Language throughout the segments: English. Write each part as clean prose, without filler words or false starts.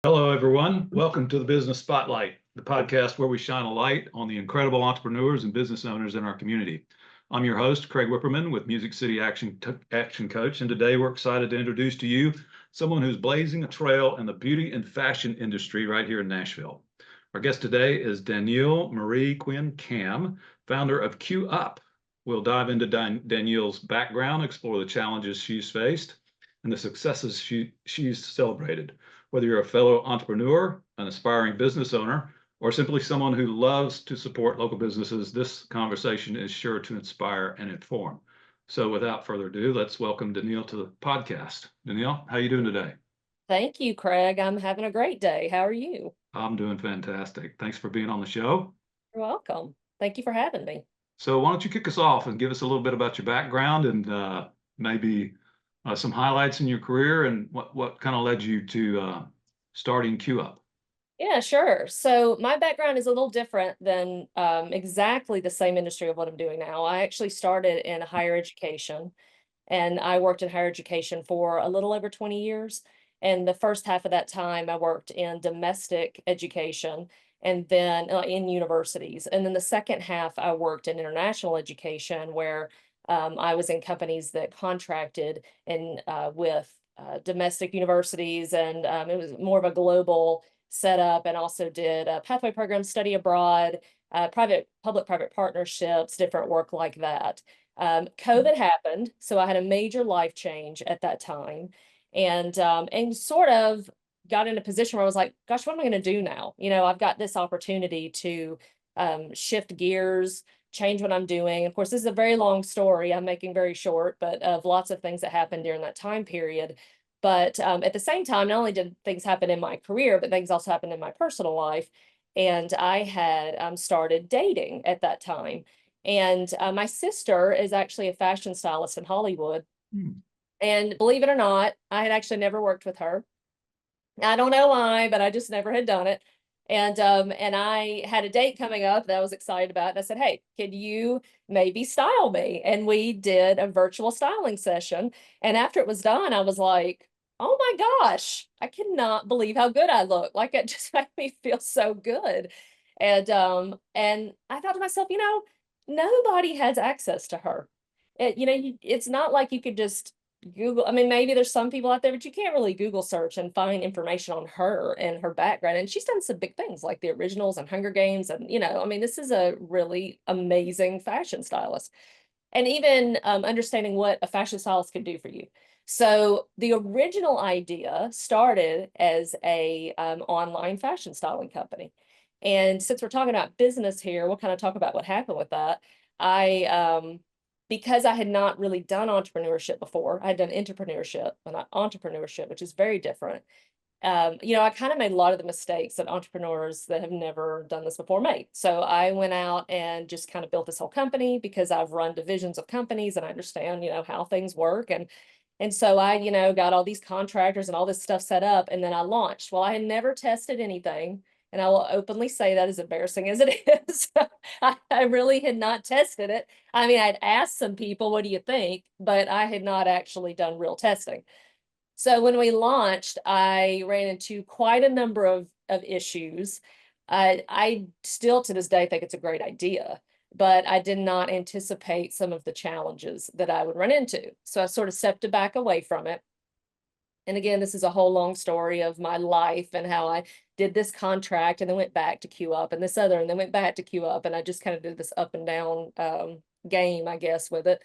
Hello, everyone. Welcome to the Business Spotlight, the podcast where we shine a light on the incredible entrepreneurs and business owners in our community. I'm your host, Craig Whipperman with Music City Action Coach, and today we're excited to introduce to you someone who's blazing a trail in the beauty and fashion industry right here in Nashville. Our guest today is Deneil Marie Quinn-Kamm, founder of Q Up. We'll dive into Deneil's background, explore the challenges she's faced, and the successes she's celebrated. Whether you're a fellow entrepreneur, an aspiring business owner, or simply someone who loves to support local businesses, this conversation is sure to inspire and inform. So without further ado, let's welcome Deneil to the podcast. Deneil, how are you doing today? Thank you, Craig. I'm having a great day. How are you? I'm doing fantastic. Thanks for being on the show. You're welcome. Thank you for having me. So why don't you kick us off and give us a little bit about your background and maybe some highlights in your career and what kind of led you to starting Q Up. Yeah, sure. So my background is a little different than exactly the same industry of what I'm doing now. I actually started in higher education, and I worked in higher education for a little over 20 years. And the first half of that time, I worked in domestic education and then in universities. And then the second half, I worked in international education, where I was in companies that contracted with domestic universities, and it was more of a global setup, and also did a pathway program, study abroad, public-private partnerships, different work like that. COVID happened, so I had a major life change at that time, and sort of got in a position where I was like, gosh, what am I going to do now? I've got this opportunity to shift gears, change what I'm doing. Of course, this is a very long story I'm making very short, but of lots of things that happened during that time period. But at the same time, not only did things happen in my career, but things also happened in my personal life. And I had started dating at that time. And my sister is actually a fashion stylist in Hollywood. Hmm. And believe it or not, I had actually never worked with her. I don't know why, but I just never had done it. And I had a date coming up that I was excited about. And I said, hey, could you maybe style me? And we did a virtual styling session. And after it was done, I was like, oh my gosh, I cannot believe how good I look. Like, it just made me feel so good. And I thought to myself, nobody has access to her. It's not like you could just Google. I mean, maybe there's some people out there, but you can't really Google search and find information on her and her background. And she's done some big things like the originals and Hunger Games. And, I mean, this is a really amazing fashion stylist. And even understanding what a fashion stylist could do for you. So the original idea started as a online fashion styling company. And since we're talking about business here, we'll kind of talk about what happened with that. I because I had not really done entrepreneurship before. I had done entrepreneurship, but not entrepreneurship, which is very different. I kind of made a lot of the mistakes that entrepreneurs that have never done this before made. So I went out and just kind of built this whole company because I've run divisions of companies and I understand, how things work. And so I, got all these contractors and all this stuff set up, and then I launched. Well, I had never tested anything. And I will openly say that, as embarrassing as it is. I really had not tested it. I mean, I'd asked some people, what do you think? But I had not actually done real testing. So when we launched, I ran into quite a number of issues. I still to this day think it's a great idea, but I did not anticipate some of the challenges that I would run into. So I sort of stepped back away from it. And again, this is a whole long story of my life and how I did this contract and then went back to Q Up, and this other, and then went back to Q Up. And I just kind of did this up and down game, I guess, with it.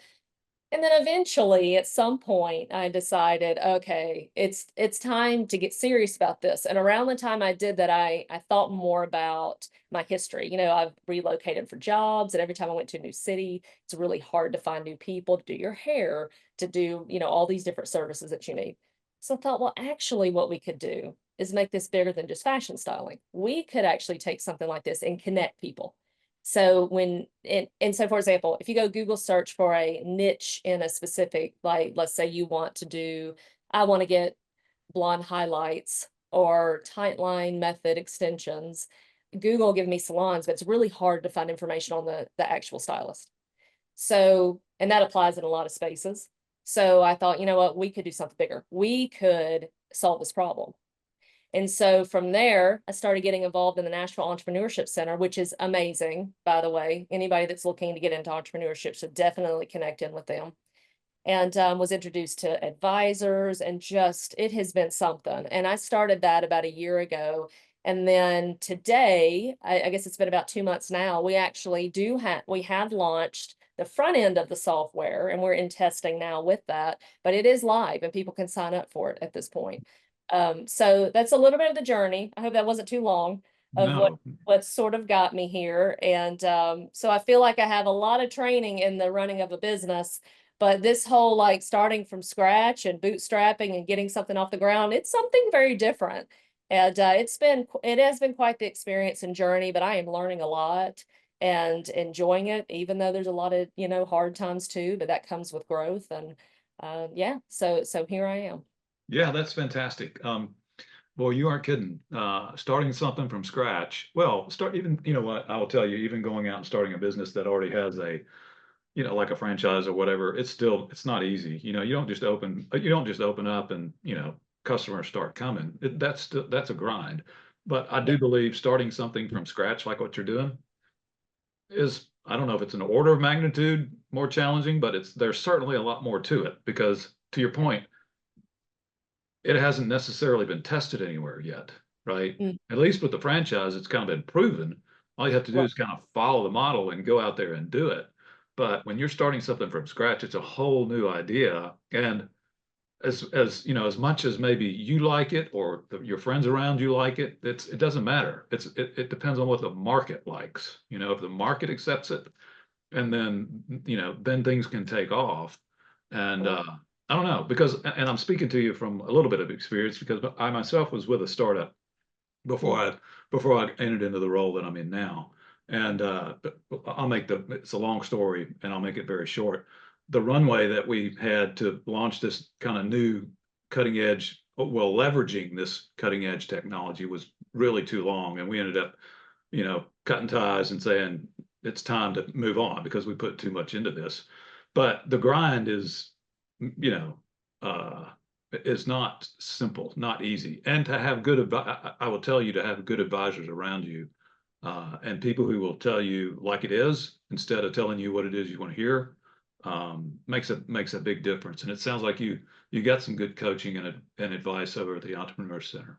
And then eventually, at some point, I decided, okay, it's time to get serious about this. And around the time I did that, I thought more about my history. I've relocated for jobs, and every time I went to a new city, it's really hard to find new people to do your hair, to do, all these different services that you need. So I thought, well, actually, what we could do is make this bigger than just fashion styling. We could actually take something like this and connect people. So so for example, if you go Google search for a niche in a specific, like, let's say you want to do, I want to get blonde highlights or tight line method extensions. Google will give me salons, but it's really hard to find information on the actual stylist. So, and that applies in a lot of spaces. So I thought, you know what, we could do something bigger. We could solve this problem. And so from there, I started getting involved in the Nashville Entrepreneurship Center, which is amazing, by the way. Anybody that's looking to get into entrepreneurship should definitely connect in with them. And was introduced to advisors, and just, it has been something. And I started that about a year ago. And then today, I guess it's been about 2 months now, we actually we have launched the front end of the software, and we're in testing now with that, but it is live and people can sign up for it at this point. So that's a little bit of the journey. I hope that wasn't too long of No. what sort of got me here. And so I feel like I have a lot of training in the running of a business, but this whole like starting from scratch and bootstrapping and getting something off the ground, it's something very different. And it has been quite the experience and journey, but I am learning a lot and enjoying it, even though there's a lot of, hard times too, but that comes with growth. And yeah, so here I am. Yeah, that's fantastic. Well, you aren't kidding. Starting something from scratch. Well, start even, you know what, I will tell you, even going out and starting a business that already has a, like a franchise or whatever, it's not easy. You don't just open up and, customers start coming. That's a grind. But I do believe starting something from scratch, like what you're doing, is, I don't know if it's an order of magnitude more challenging, but there's certainly a lot more to it, because to your point, it hasn't necessarily been tested anywhere yet, right? Mm. At least with the franchise, it's kind of been proven. All you have to do Right. is kind of follow the model and go out there and do it. But when you're starting something from scratch, it's a whole new idea. And as much as maybe you like it or your friends around you like it, it doesn't matter. It depends on what the market likes. If the market accepts it, and then things can take off. And I don't know, because, and I'm speaking to you from a little bit of experience, because I myself was with a startup before I entered into the role that I'm in now. And but it's a long story, and I'll make it very short. The runway that we had to launch this kind of new cutting edge, well, leveraging this cutting edge technology, was really too long, and we ended up, cutting ties and saying it's time to move on because we put too much into this. But the grind you know, is not simple, not easy. And to have I will tell you, to have good advisors around you, and people who will tell you like it is instead of telling you what it is you want to hear, makes a big difference. And it sounds like you got some good coaching and advice over at the Entrepreneur Center.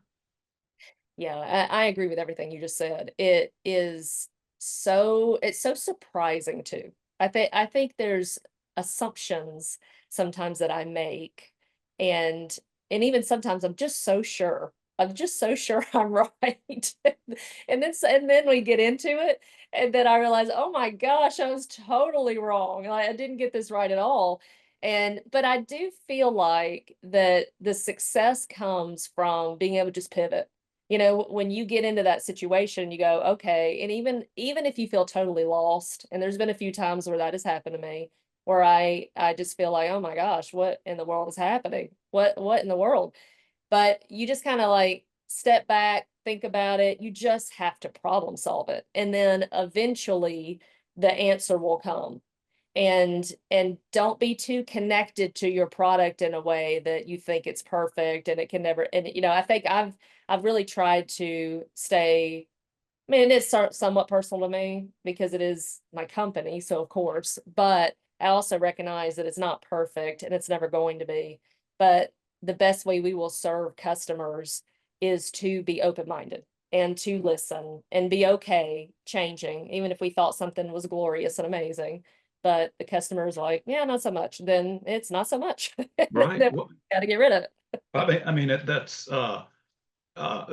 Yeah, I agree with everything you just said. It's so surprising too. I think there's assumptions sometimes that I make, and even sometimes I'm just so sure. I'm just so sure I'm right. And then we get into it, and then I realize, oh my gosh, I was totally wrong. Like, I didn't get this right at all. But I do feel like that the success comes from being able to just pivot. When you get into that situation, you go, okay. And even if you feel totally lost, and there's been a few times where that has happened to me, where I just feel like, oh my gosh, what in the world is happening? What in the world? But you just kind of like step back, think about it. You just have to problem solve it. And then eventually the answer will come. And don't be too connected to your product in a way that you think it's perfect and it can never. And I think I've really tried to stay. I mean, it is somewhat personal to me because it is my company, so of course, but I also recognize that it's not perfect and it's never going to be. But the best way we will serve customers is to be open-minded and to listen and be okay changing, even if we thought something was glorious and amazing. But the customer is like, yeah, not so much. Then it's not so much. Right. Then we Well, got to get rid of it. that's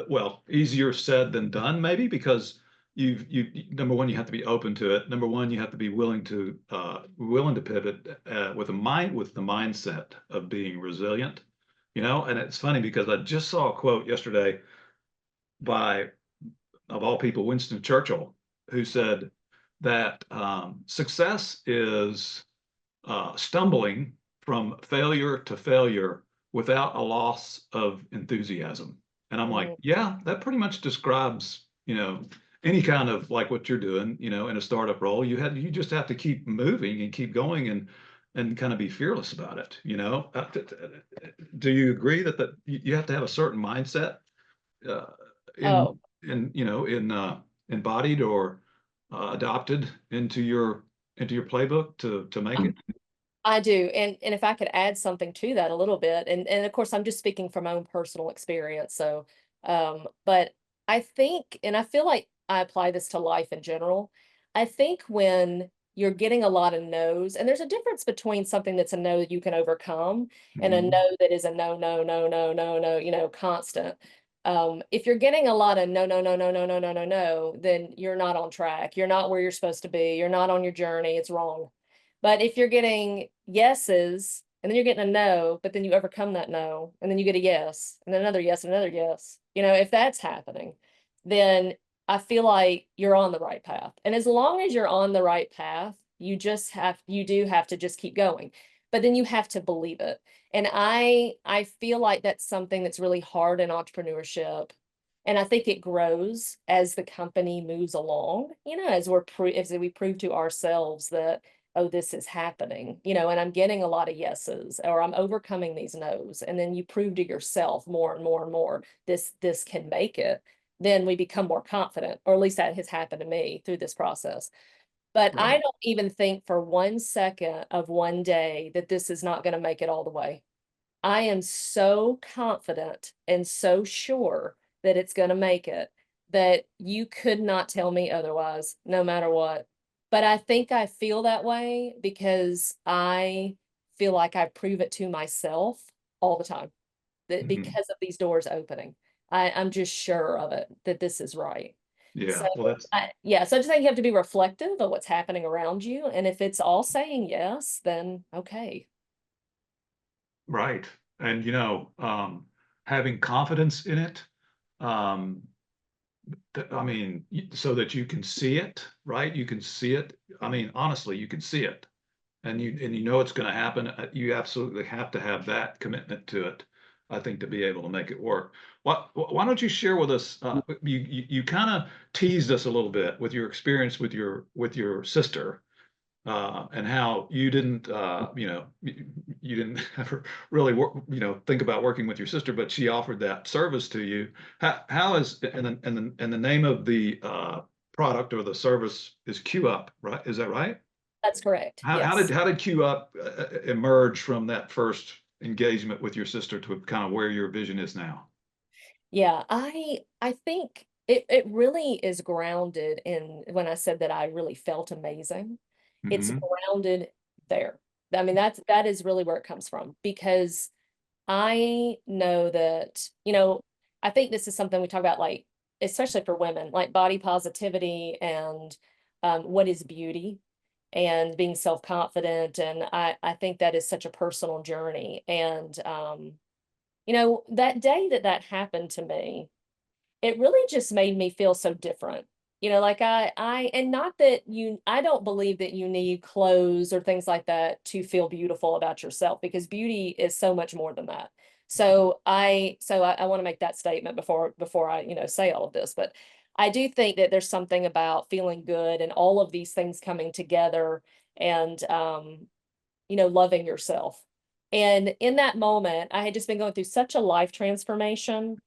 well, easier said than done, maybe, because number one, you have to be open to it. Number one, you have to be willing to pivot with the mindset of being resilient. And it's funny because I just saw a quote yesterday by, of all people, Winston Churchill, who said that success is stumbling from failure to failure without a loss of enthusiasm. And I'm like, Mhm. yeah, that pretty much describes, any kind of like what you're doing, in a startup role. You just have to keep moving and keep going and kind of be fearless about it. Do you agree that you have to have a certain mindset Oh, embodied or adopted into your playbook to make it? I do. And if I could add something to that a little bit, and of course I'm just speaking from my own personal experience. So but I think, and I feel like I apply this to life in general. I think when you're getting a lot of no's, and there's a difference between something that's a no that you can overcome and a Mhm. no that is a no, no, no, no, no, no, constant. If you're getting a lot of no, no, no, no, no, no, no, no, no, then you're not on track. You're not where you're supposed to be. You're not on your journey. It's wrong. But if you're getting yeses and then you're getting a no, but then you overcome that no, and then you get a yes, and then another yes, and another yes, if that's happening, then I feel like you're on the right path. And as long as you're on the right path, you do have to just keep going. But then you have to believe it. And I feel like that's something that's really hard in entrepreneurship. And I think it grows as the company moves along, as as we prove to ourselves that, oh, this is happening, and I'm getting a lot of yeses, or I'm overcoming these no's. And then you prove to yourself more and more and more, this can make it. Then we become more confident, or at least that has happened to me through this process. But I Right. don't even think for 1 second of one day that this is not going to make it all the way. I am so confident and so sure that it's going to make it that you could not tell me otherwise, no matter what. But I think I feel that way because I feel like I prove it to myself all the time, that Mhm. because of these doors opening. I'm just sure of it, that this is right. So Yeah. Well, that's yeah, so I just think you have to be reflective of what's happening around you. And if it's all saying yes, then okay. right. And having confidence in it, um, I mean, so that you can see it, right? You can see it. I mean, honestly, you can see it, and you know it's going to happen. You absolutely have to have that commitment to it, I think, to be able to make it work. Why don't you share with us? You kind of teased us a little bit with your experience with your sister, and how you didn't, you didn't ever really work, think about working with your sister, but she offered that service to you. How is, and the name of the product or the service is Q Up, right? Is that right? That's correct. How did Yes. Q Up emerge from that first engagement with your sister to kind of where your vision is now? Yeah, I think it really is grounded in, when I said that I really felt amazing, it's Hmm. grounded there. I mean, that is really where it comes from, because I know that, I think this is something we talk about, like, especially for women, like body positivity and what is beauty and being self-confident. And I think that is such a personal journey. And that day that happened to me, it really just made me feel so different. Like and not that I don't believe that you need clothes or things like that to feel beautiful about yourself, because beauty is so much more than that. So I want to make that statement before I, say all of this. But I do think that there's something about feeling good and all of these things coming together, and loving yourself. And in that moment, I had just been going through such a life transformation.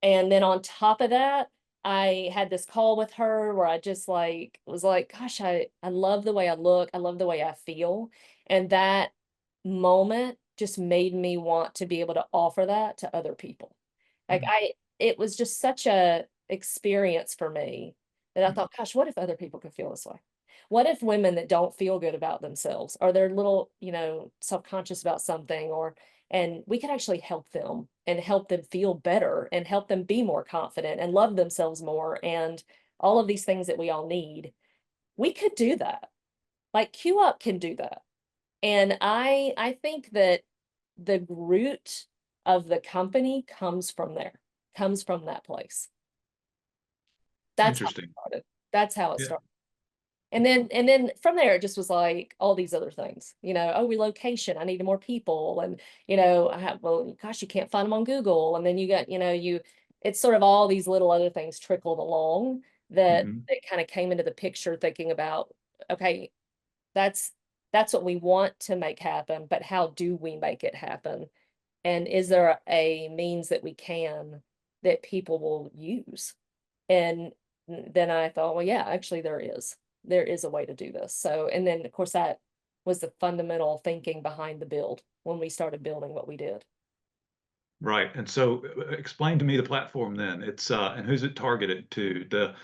And then on top of that, I had this call with her where I just like was like, gosh, I love the way I look. I love the way I feel. And that moment just made me want to be able to offer that to other people. Like it was just such a experience for me that I thought, gosh, what if other people could feel this way? What if women that don't feel good about themselves, or they're little, self-conscious about something, and we could actually help them and help them feel better and help them be more confident and love themselves more, and all of these things that we all need. We could do that. Like Q Up can do that. And I think that the root of the company comes from there, comes from that place. That's how it Interesting. started. That's how it Yeah. started. And then from there, it just was like all these other things, oh, relocation, I needed more people. And, well, gosh, you can't find them on Google. And then you got, it's sort of all these little other things trickled along Hmm. that kind of came into the picture, thinking about, okay, that's, that's what we want to make happen, but how do we make it happen? And is there a means that we can that people will use. And then I thought, well, yeah, actually there is a way to do this. So, and then of course that was the fundamental thinking behind the build when we started building what we did. Right. And so explain to me the platform then. It's and who's it targeted to? The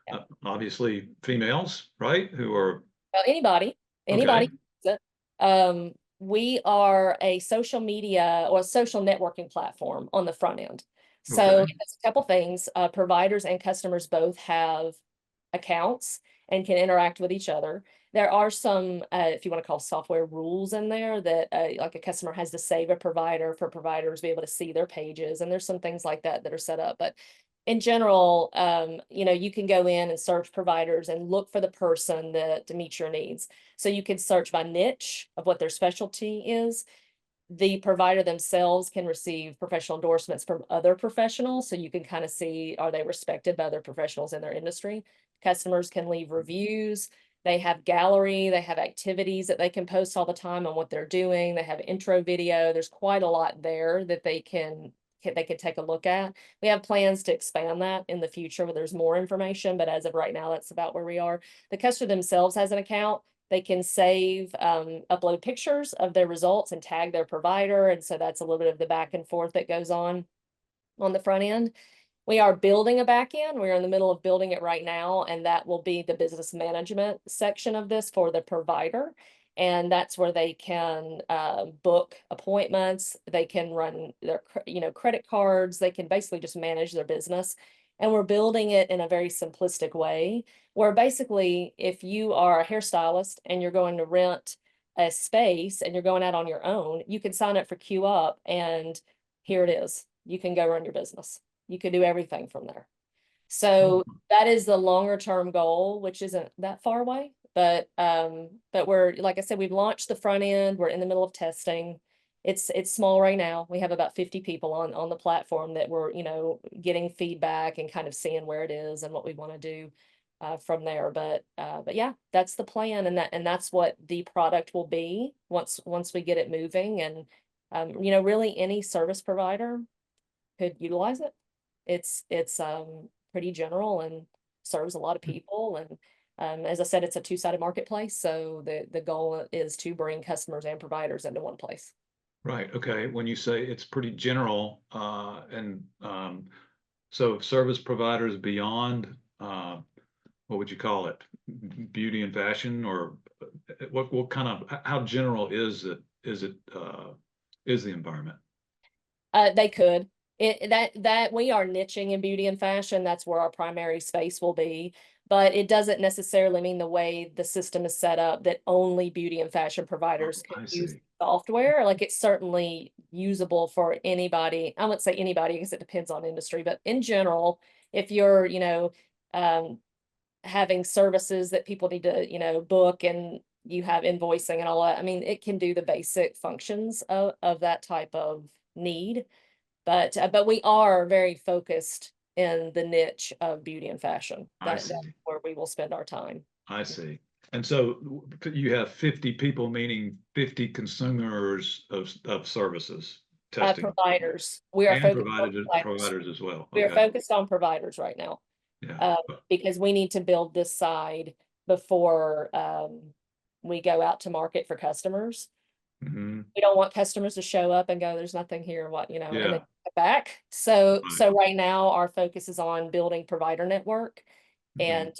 Yeah. obviously females, right? Who are Well, anybody okay. can use it. We are a social media or social networking platform on the front end. So Okay. it does a couple things. Providers and customers both have accounts and can interact with each other. There are some, if you want to call software rules in there that like a customer has to save a provider for providers to be able to see their pages. And there's some things like that that are set up. But in general, you can go in and search providers and look for the person that to meet your needs. So you can search by niche of what their specialty is. The provider themselves can receive professional endorsements from other professionals. So you can kind of see, are they respected by other professionals in their industry? Customers can leave reviews. They have gallery, they have activities that they can post all the time on what they're doing. They have intro video. There's quite a lot there that they can take a look at. We have plans to expand that in the future where there's more information, but as of right now, that's about where we are. The customer themselves has an account. They can save, upload pictures of their results and tag their provider. And so that's a little bit of the back and forth that goes on the front end. We are building a back end. We're in the middle of building it right now, and that will be the business management section of this for the provider. And that's where they can book appointments. They can run their, credit cards. They can basically just manage their business. And we're building it in a very simplistic way, where basically, if you are a hairstylist and you're going to rent a space and you're going out on your own, you can sign up for Queue Up, and here it is. You can go run your business. You can do everything from there. So that is the longer term goal, which isn't that far away. But we're, like I said, we've launched the front end. We're in the middle of testing. It's small right now. We have about 50 people on the platform that we're, getting feedback and kind of seeing where it is and what we want to do from there. But yeah, that's the plan, and that's what the product will be once we get it moving. And really any service provider could utilize it. It's pretty general and serves a lot of people. And as I said, it's a two-sided marketplace. So the goal is to bring customers and providers into one place. Right. Okay. When you say it's pretty general, and so service providers beyond, what would you call it? Beauty and fashion, or what kind of, how general is it? Is the environment? They could. That we are niching in beauty and fashion. That's where our primary space will be. But it doesn't necessarily mean the way the system is set up that only beauty and fashion providers Oh, can I use see. software. Like, it's certainly usable for anybody. I wouldn't say anybody because it depends on industry, but in general, if you're, having services that people need to, book, and you have invoicing and all that, I mean, it can do the basic functions of that type of need. But we are very focused in the niche of beauty and fashion. I That's see. where we will spend our time. I see. And so you have 50 people, meaning 50 consumers of services testing, Providers, we are and focused on provided providers. providers as well. We are Okay. focused on providers right now, Yeah. because we need to build this side before we go out to market for customers. Hmm. We don't want customers to show up and go, there's nothing here, and then Yeah. come back. So Right. right now our focus is on building provider network Mhm.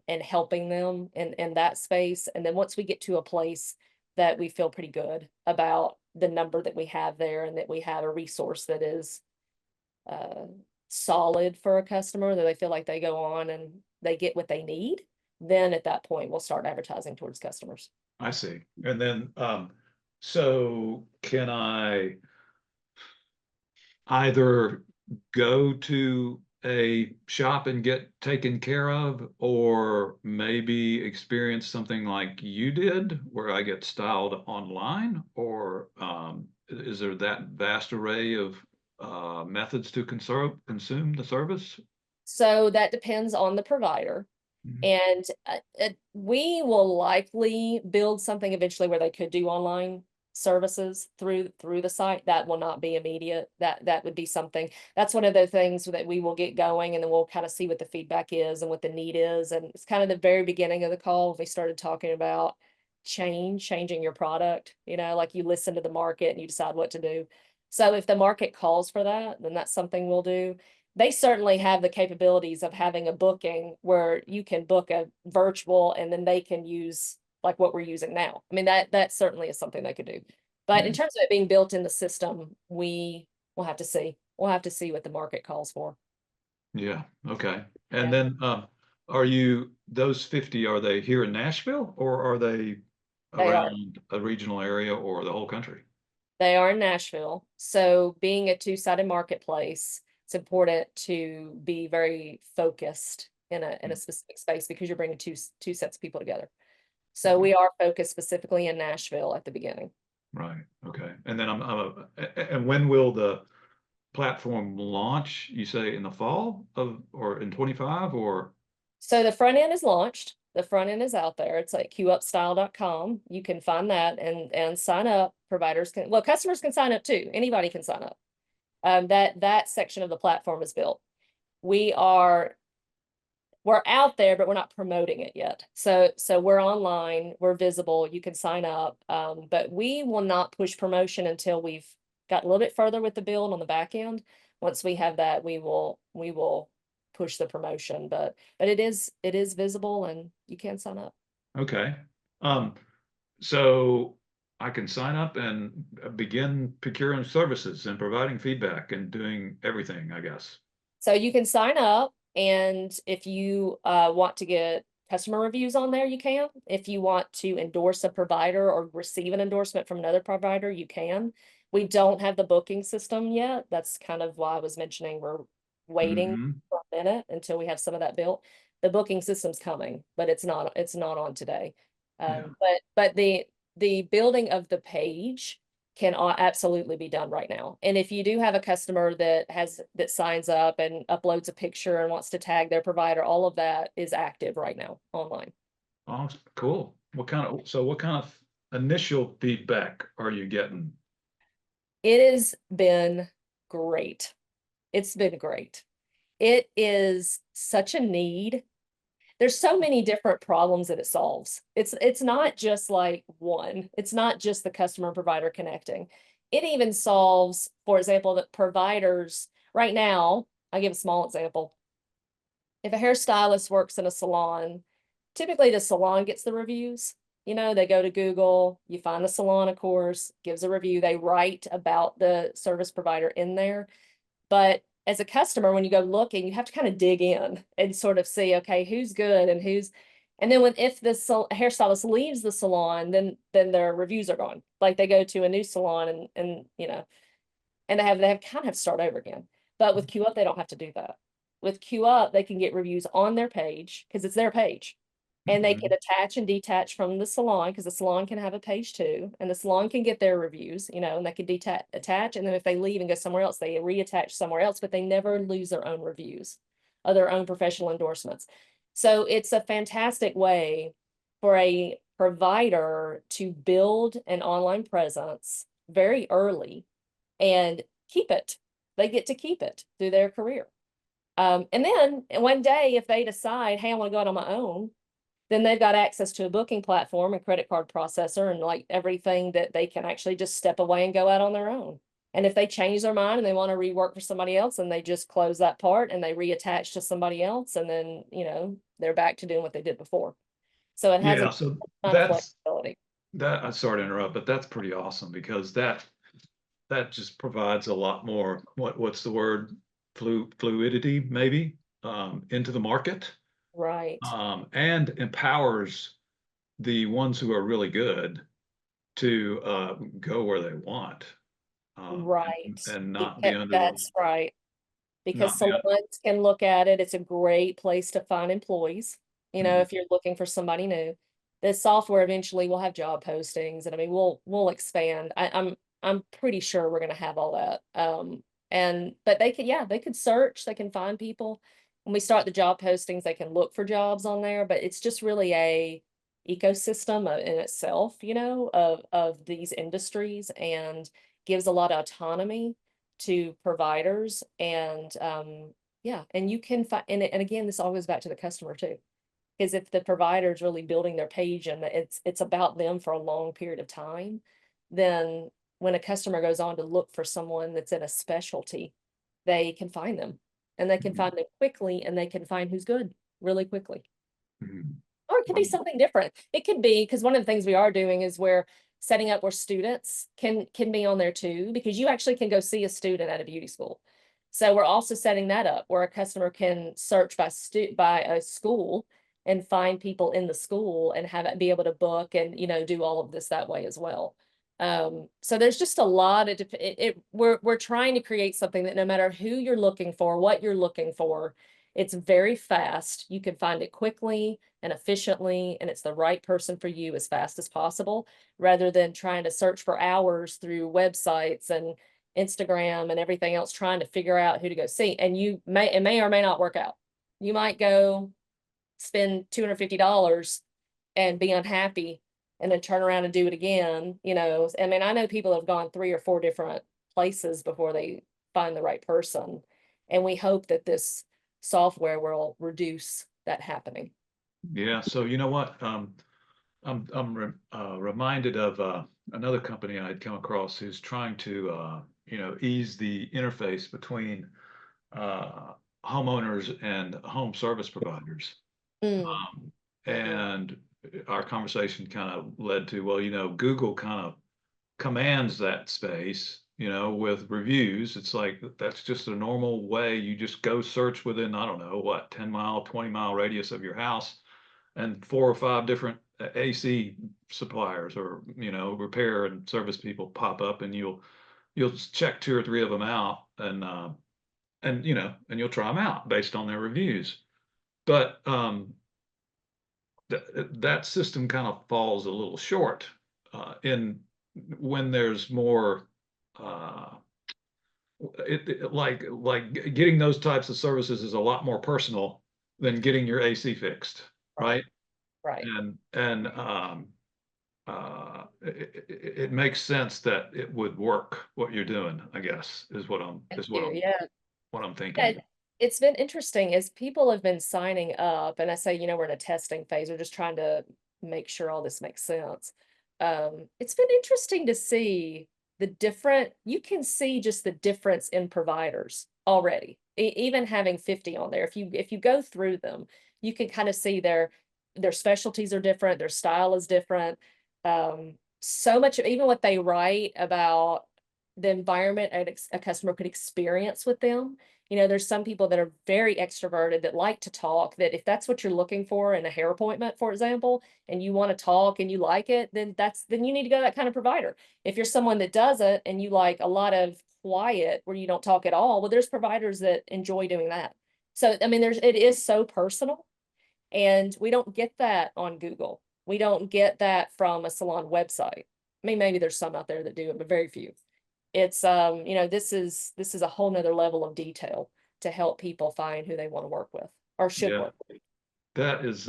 and helping them in that space. And then once we get to a place that we feel pretty good about the number that we have there, and that we have a resource that is uh, solid for a customer, that they feel like they go on and they get what they need, then at that point we'll start advertising towards customers. I see. And then, so can I either go to a shop and get taken care of, or maybe experience something like you did where I get styled online? Or is there that vast array of methods to consume the service? So that depends on the provider. Mhm. And we will likely build something eventually where they could do online services through the site. That will not be immediate. That would be something, that's one of the things that we will get going, and then we'll kind of see what the feedback is and what the need is. And it's kind of the very beginning of the call, we started talking about changing your product, like you listen to the market and you decide what to do. So if the market calls for that, then that's something we'll do. They certainly have the capabilities of having a booking where you can book a virtual and then they can use like what we're using now. I mean, that certainly is something they could do. But in terms of it being built in the system, we'll have to see. We'll have to see what the market calls for. Yeah. Okay. And Yeah. then, those 50, are they here in Nashville, or are they They are. around a regional area or the whole country? They are in Nashville. So being a two-sided marketplace, it's important to be very focused in a specific space because you're bringing two sets of people together. So we are focused specifically in Nashville at the beginning. Right. Okay. And then and when will the platform launch? You say in the fall or in 25, or? So the front end is launched. The front end is out there. It's like queupstyle.com. You can find that and sign up. Customers can sign up too. Anybody can sign up. That section of the platform is built. We're out there, but we're not promoting it yet. So we're online, we're visible, you can sign up. But we will not push promotion until we've got a little bit further with the build on the back end. Once we have that, we will push the promotion, but it is visible and you can sign up. Okay. So I can sign up and begin procuring services and providing feedback and doing everything, I guess. So you can sign up, and if you want to get customer reviews on there, you can. If you want to endorse a provider or receive an endorsement from another provider, you can. We don't have the booking system yet. That's kind of why I was mentioning we're waiting for a minute until we have some of that built. The booking system's coming, but it's not on today. But the building of the page can absolutely be done right now. And if you do have a customer that signs up and uploads a picture and wants to tag their provider, all of that is active right now online. Oh, cool. What kind of initial feedback are you getting? It has been great. It's been great. It is such a need. There's so many different problems that it solves. It's not just like one. It's not just the customer and provider connecting. It even solves, for example, that providers right now, I'll give a small example. If a hairstylist works in a salon, typically the salon gets the reviews. They go to Google, you find the salon, of course, gives a review. They write about the service provider in there. But as a customer, when you go looking, you have to kind of dig in and sort of see, okay, who's good and and then if the hairstylist leaves the salon, then their reviews are gone. Like they go to a new salon and they have kind of start over again. But with QUp, they don't have to do that. With QUp, they can get reviews on their page because it's their page. And they can attach and detach from the salon because the salon can have a page too. And the salon can get their reviews, and they can attach. And then if they leave and go somewhere else, they reattach somewhere else, but they never lose their own reviews or their own professional endorsements. So it's a fantastic way for a provider to build an online presence very early and keep it. They get to keep it through their career. And then one day, if they decide, hey, I want to go out on my own, then they've got access to a booking platform and credit card processor and like everything that they can actually just step away and go out on their own. And if they change their mind and they want to rework for somebody else, and they just close that part and they reattach to somebody else, and then, they're back to doing what they did before. So it has a So ton of flexibility. I'm sorry to interrupt, but that's pretty awesome because that just provides a lot more, what's the word? Fluidity, maybe, into the market. Right. And empowers the ones who are really good to go where they want. Right. And not be under That's right. Because not be salons can look at it. It's a great place to find employees, if you're looking for somebody new. The software eventually will have job postings, and I mean we'll expand. I'm pretty sure we're gonna have all that. But they could search, they can find people. When we start the job postings, they can look for jobs on there, but it's just really ecosystem in itself, you know, of these industries, and gives a lot of autonomy to providers. And yeah, and you can find, and again, this all goes back to the customer too. Because if the provider is really building their page and it's about them for a long period of time, then when a customer goes on to look for someone that's in a specialty, they can find them, and they can find them quickly, and they can find who's good really quickly. Mhm. Or it could be something different. It could be, because one of the things we are doing is we're setting up where students can be on there too, because you actually can go see a student at a beauty school. So we're also setting that up where a customer can search by a school and find people in the school and have it be able to book and, you know, do all of this that way as well. So there's just a lot of we're trying to create something that no matter who you're looking for, what you're looking for, it's very fast. You can find it quickly and efficiently, and it's the right person for you as fast as possible, rather than trying to search for hours through websites and Instagram and everything else, trying to figure out who to go see. And it may or may not work out. You might go spend $250 and be unhappy and then turn around and do it again. You know, I mean, I know people have gone 3 or 4 different places before they find the right person. And we hope that this software will reduce that happening. Yeah. So you know what? Reminded of another company I had come across who's trying to ease the interface between uh, homeowners and home service providers. Mm, And our conversation kind of led to, well, Google kind of commands that space, with reviews. It's like that's just a normal way. You just go search within, I don't know, what, 10-mile, 20-mile radius of your house, and 4 or 5 different AC suppliers or, repair and service people pop up, and you'll check 2 or 3 of them out, and you'll try them out based on their reviews. But that system kind of falls a little short in when there's more uh, like getting those types of services is a lot more personal than getting your AC fixed, right, right? right. And it makes sense that it would work what you're doing, I guess, is what I'm Thank is what you. I'm Yeah. what I'm Yeah, thinking. it's been interesting as people have been signing up, and I say, you know, we're in a testing phase. We're just trying to make sure all this makes sense. It's been interesting to see you can see just the difference in providers already. Even having 50 on there, if you go through them, you can kind of see their specialties are different, their style is different. So much, even what they write about the environment a customer could experience with them. You know, there's some people that are very extroverted that like to talk, that if that's what you're looking for in a hair appointment, for example, and you want to talk and you like it, then you need to go to that kind of provider. If you're someone that doesn't and you like a lot of quiet where you don't talk at all, well, there's providers that enjoy doing that. So, I mean, it is so personal, and we don't get that on Google. We don't get that from a salon website. I mean, maybe there's some out there that do it, but very few. It's you know, this is a whole nother level of detail to help people find who they want to work with or should Yeah, work with. that is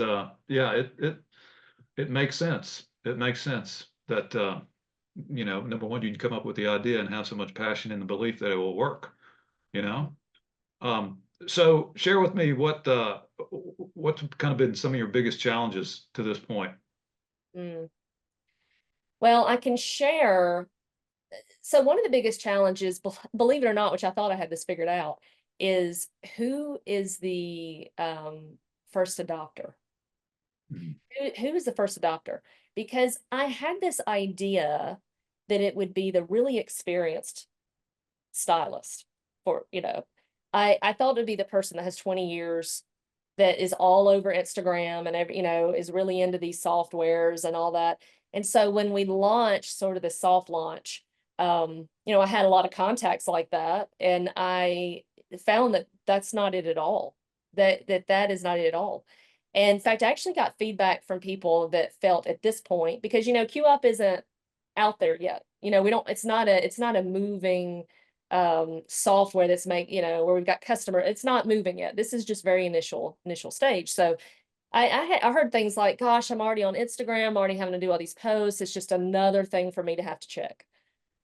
yeah, it makes sense. It makes sense that number one, you can come up with the idea and have so much passion in the belief that it will work, you know? So share with me what's kind of been some of your biggest challenges to this point. Mm. Well, I can share. So one of the biggest challenges, believe it or not, which I thought I had this figured out, is who is the first adopter? Mhm. Who is the first adopter? Because I had this idea that it would be the really experienced stylist for, you know, I thought it'd be the person that has 20 years, that is all over Instagram and every, you know, is really into these softwares and all that. And so when we launched sort of the soft launch, you know, I had a lot of contacts like that, and I found that that's not it at all. That is not it at all. And in fact, I actually got feedback from people that felt at this point, because, you know, Q Up isn't out there yet. You know, we don't, it's not a moving software that's you know, where we've got customer, it's not moving yet. This is just very initial stage. So I heard things like, gosh, I'm already on Instagram, I'm already having to do all these posts. It's just another thing for me to have to check.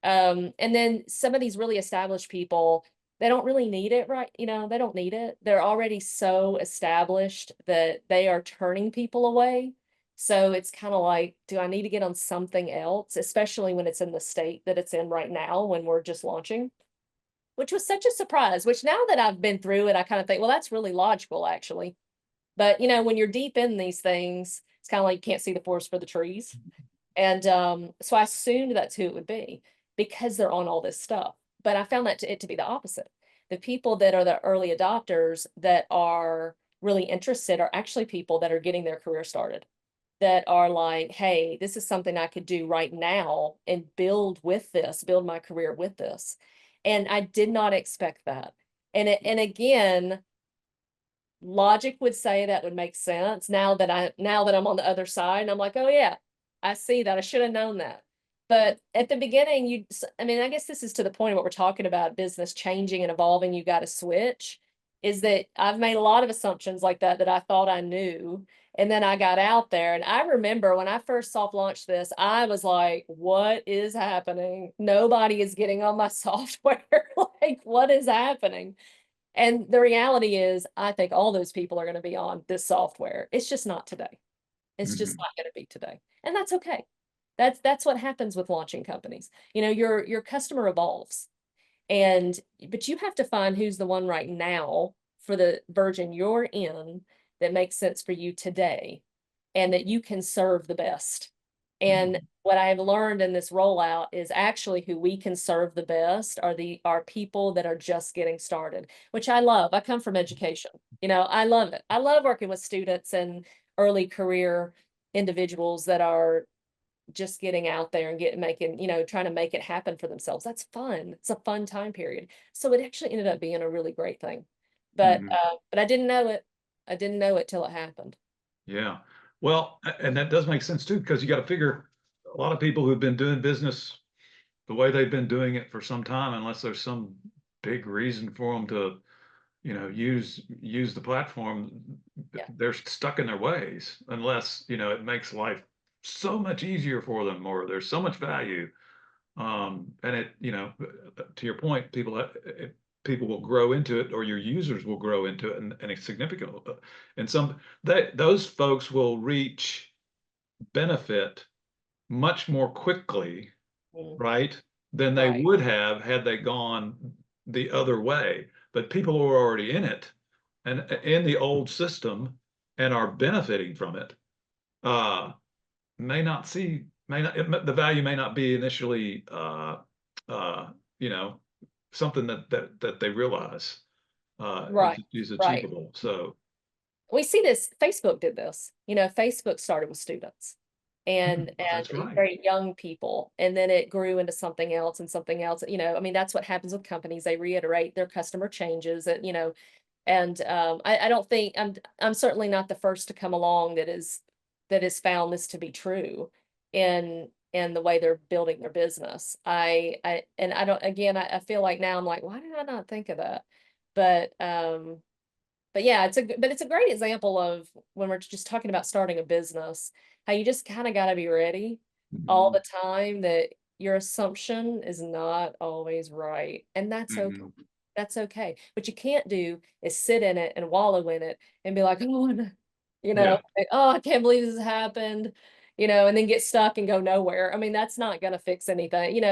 And then some of these really established people, they don't really need it, right? They don't need it. They're already so established that they are turning people away. So it's kind of like, do I need to get on something else, especially when it's in the state that it's in right now when we're just launching, which was such a surprise, which now that I've been through it, I kind of think, well, that's really logical, actually. But when you're deep in these things, it's kind of like you can't see the forest for the trees. And so I assumed that's who it would be because they're on all this stuff. But I found it to be the opposite. The people that are the early adopters that are really interested are actually people that are getting their career started, that are like, hey, this is something I could do right now and build with this, build my career with this. And I did not expect that. And again, logic would say that would make sense now that I'm on the other side, and I'm like, oh yeah, I see that. I should have known that. But at the beginning, I mean, I guess this is to the point of what we're talking about, business changing and evolving, you got to switch, is that I've made a lot of assumptions like that I thought I knew. And then I got out there, and I remember when I first soft launched this, I was like, what is happening? Nobody is getting on my software. Like, what is happening? And the reality is, I think all those people are going to be on this software. It's just not today. It's just Mhm. not going to be today. And that's okay. That's what happens with launching companies. Your customer evolves. But you have to find who's the one right now for the version you're in that makes sense for you today and that you can serve the best. And Mhm. what I've learned in this rollout is actually who we can serve the best are people that are just getting started, which I love. I come from education. I love it. I love working with students and early career individuals that are just getting out there and trying to make it happen for themselves. That's fun. It's a fun time period. So it actually ended up being a really great thing. But Mhm. but I didn't know it. I didn't know it till it happened. Yeah. Well, and that does make sense too, because you got to figure a lot of people who've been doing business the way they've been doing it for some time, unless there's some big reason for them to, use the platform, Yeah. they're stuck in their ways unless, it makes life so much easier for them or there's so much value. And to your point, people will grow into it, or your users will grow into it, and it's significant. And those folks will reach benefit much more quickly, Mm, right, than they right. would have had they gone the other way. But people who are already in it and in the old system and are benefiting from it, uh, the value may not be initially, uh, you know, something that they realize Right. is Right. achievable. So We see this. Facebook did this. Facebook started with students and that's right. very young people, and then it grew into something else and something else. I mean, that's what happens with companies. They reiterate their customer changes, and I don't think I'm certainly not the first to come along that has found this to be true in the way they're building their business. I don't, again, I feel like now I'm like, why did I not think of that? But but yeah, it's a great example of when we're just talking about starting a business, how you just kind of got to be ready all Mhm. the time that your assumption is not always right. And that's okay. Mhm. That's okay. What you can't do is sit in it and wallow in it and be like, oh, no, Yeah, like, oh, I can't believe this happened, and then get stuck and go nowhere. I mean, that's not going to fix anything.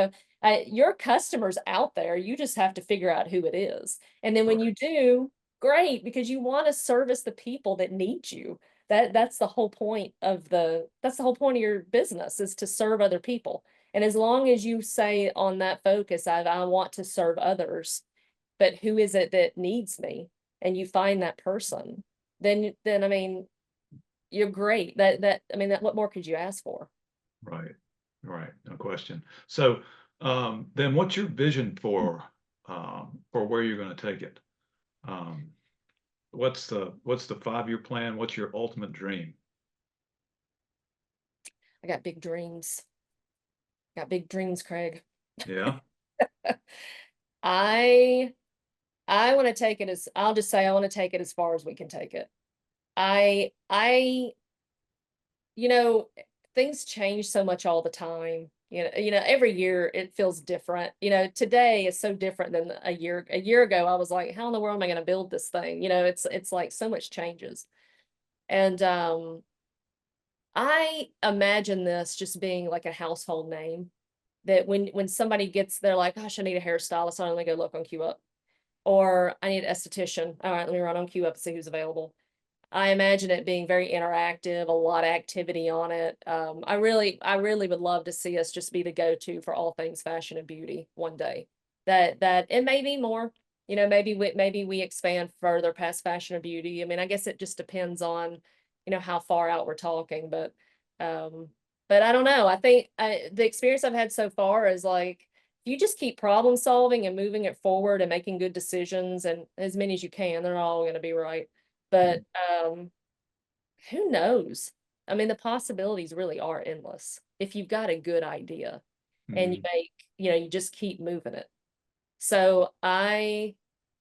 Your customers out there, you just have to figure out who it is. And then when right, you do, great, because you want to service the people that need you. That's the whole point that's the whole point of your business, is to serve other people. And as long as you say on that focus, I want to serve others, but who is it that needs me? And you find that person, then I mean, you're great. I mean, what more could you ask for? right, right. No question. So then what's your vision for where you're going to take it? Um, what's the 5-year plan? What's your ultimate dream? I got big dreams. Got big dreams, Craig. Yeah. I I want to take it as I'll just say I want to take it as far as we can take it. I, you know, things change so much all the time. Every year it feels different. Today is so different than a year ago. I was like, how in the world am I going to build this thing? It's like so much changes. And I imagine this just being like a household name that when somebody gets, they're like, gosh, I need a hairstylist. I'm gonna go look on Queue Up. Or I need an esthetician. All right, let me run on Queue Up and see who's available. I imagine it being very interactive, a lot of activity on it. I really would love to see us just be the go-to for all things fashion and beauty one day. That it may be more, maybe we expand further past fashion and beauty. I mean, I guess it just depends on, how far out we're talking, um, but I don't know. I think the experience I've had so far is like, if you just keep problem solving and moving it forward and making good decisions, and as many as you can, they're all going to be right. But who knows? I mean, the possibilities really are endless if you've got a good idea and Mhm. you just keep moving it. So I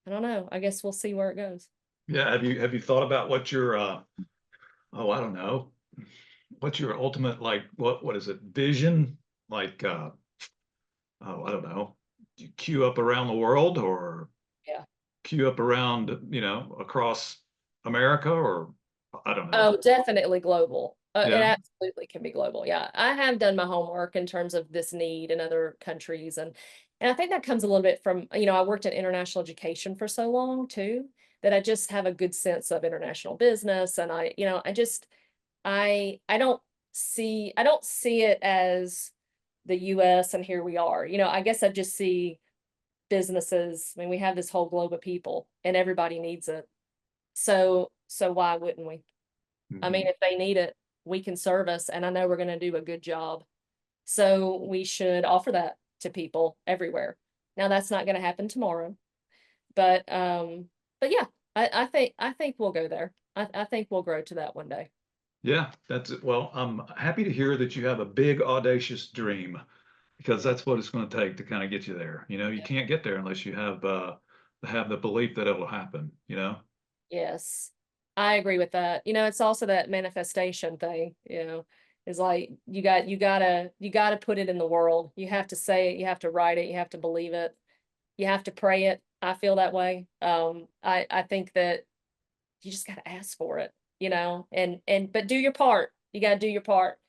don't know. I guess we'll see where it goes. Yeah. Have you thought about what your oh, I don't know, what's your ultimate, like, what is it, vision? Like, oh, I don't know. Do you queue up around the world, or Yeah. queue up around, across America, or I don't know. Oh, definitely global. It Yeah. absolutely can be global. Yeah, I have done my homework in terms of this need in other countries, and I think that comes a little bit from, I worked in international education for so long too, that I just have a good sense of international business, and I don't see it as the US and here we are. I guess I just see businesses. I mean, we have this whole globe of people and everybody needs it. So why wouldn't we? I Mhm. mean, if they need it, we can service, and I know we're going to do a good job. So we should offer that to people everywhere. Now that's not going to happen tomorrow, but yeah, I think we'll go there. I think we'll grow to that one day. Yeah, that's it. Well, I'm happy to hear that you have a big, audacious dream, because that's what it's going to take to kind of get you there. You can't get there unless you have the belief that it'll happen. Yes, I agree with that. It's also that manifestation thing, is like you gotta put it in the world. You have to say it, you have to write it, you have to believe it, you have to pray it. I feel that way. I think that you just gotta ask for it, and but do your part. You gotta do your part.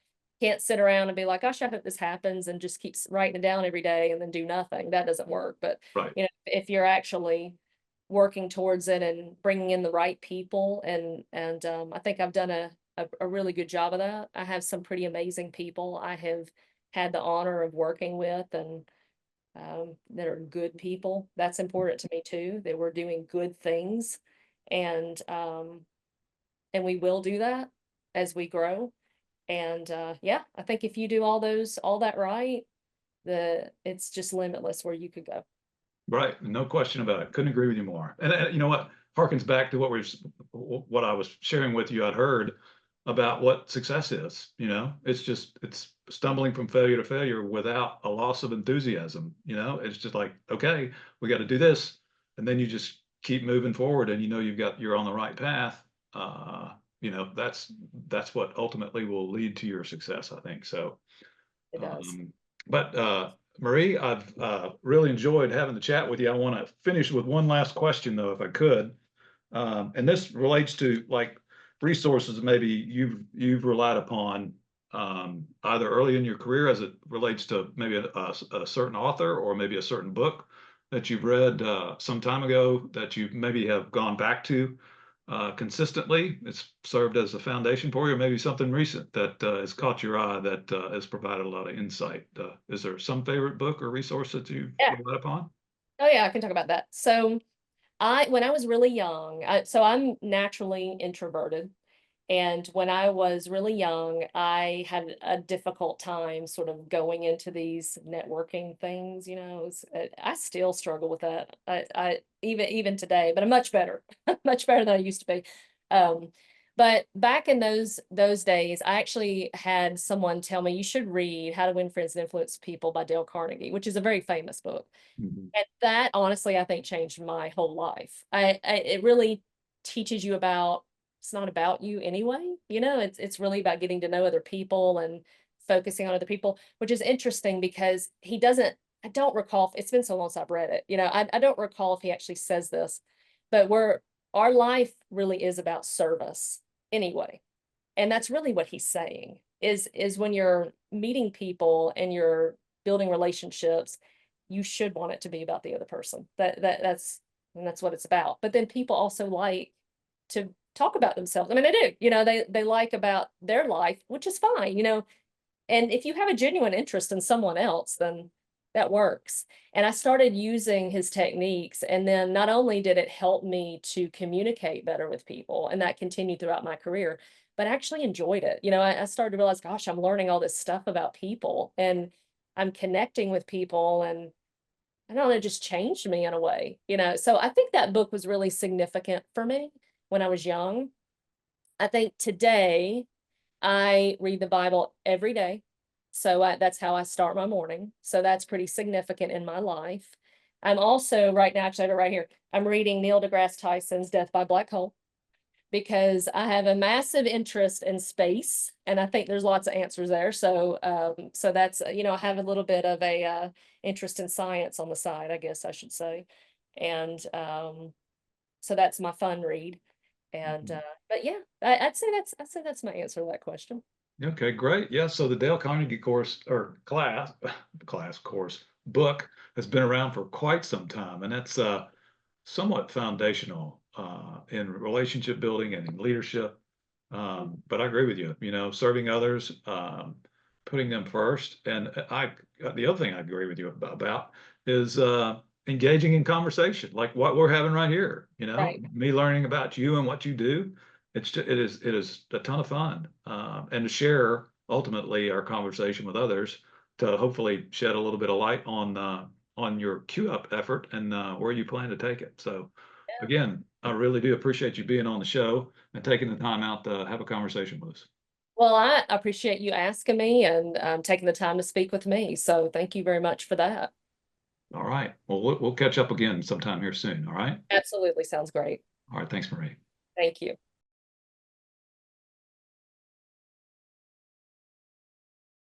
Can't sit around and be like, gosh, I hope this happens and just keep writing it down every day and then do nothing. That doesn't work. But Right. if you're actually working towards it and bringing in the right people, and I think I've done a really good job of that. I have some pretty amazing people I have had the honor of working with, and that are good people. That's important to me too, that we're doing good things. And we will do that as we grow. And yeah, I think if you do all that right, it's just limitless where you could go. Right. No question about it. Couldn't agree with you more. And you know what? Harkens back to what I was sharing with you. I'd heard about what success is. It's stumbling from failure to failure without a loss of enthusiasm. It's just like, okay, we got to do this, and then you just keep moving forward, and you're on the right path. That's what ultimately will lead to your success, I think. So. It does. Um, but Marie, I've really enjoyed having the chat with you. I want to finish with one last question, though, if I could. And this relates to, like, resources maybe you've relied upon, either early in your career, as it relates to maybe a certain author, or maybe a certain book that you've read some time ago that you maybe have gone back to consistently. It's served as a foundation for you, or maybe something recent that has caught your eye, that has provided a lot of insight. Is there some favorite book or resource that you've Yeah. relied upon? Oh yeah, I can talk about that. So when I was really young, so I'm naturally introverted. And when I was really young, I had a difficult time sort of going into these networking things. I still struggle with that. I even today, but I'm much better, much better than I used to be. Um, but back in those days, I actually had someone tell me you should read How to Win Friends and Influence People by Dale Carnegie, which is a very famous book. Mhm. And that honestly, I think changed my whole life. It really teaches you about it's not about you anyway. You know, it's really about getting to know other people and focusing on other people, which is interesting because he doesn't, I don't recall, it's been so long since I've read it, you know, I don't recall if he actually says this, but our life really is about service anyway. And that's really what he's saying is when you're meeting people and you're building relationships, you should want it to be about the other person. That's what it's about. But then people also like to talk about themselves. I mean, they do, you know, they like about their life, which is fine, you know. And if you have a genuine interest in someone else, then that works. And I started using his techniques. And then not only did it help me to communicate better with people, and that continued throughout my career, but I actually enjoyed it. You know, I started to realize, gosh, I'm learning all this stuff about people and I'm connecting with people, and I don't know, it just changed me in a way, you know. So I think that book was really significant for me when I was young. I think today I read the Bible every day. So that's how I start my morning. So that's pretty significant in my life. I'm also right now, actually I have it right here. I'm reading Neil deGrasse Tyson's Death by Black Hole because I have a massive interest in space, and I think there's lots of answers there. So, so that's, you know, I have a little bit of a interest in science on the side, I guess I should say. And so that's my fun read. And but yeah, I'd say that's my answer to that question. Okay, great. Yeah, so the Dale Carnegie course or course book has been around for quite some time, and that's somewhat foundational in relationship building and in leadership. But I agree with you, you know, serving others, putting them first. And the other thing I agree with you about is engaging in conversation, like what we're having right here, you know, Right. me learning about you and what you do. It is a ton of fun, and to share ultimately our conversation with others to hopefully shed a little bit of light on your queue up effort and where you plan to take it. So again, I really do appreciate you being on the show and taking the time out to have a conversation with us. Well, I appreciate you asking me and taking the time to speak with me. So thank you very much for that. All right. Well, we'll catch up again sometime here soon. All right. Absolutely sounds great. All right. Thanks, Marie. Thank you.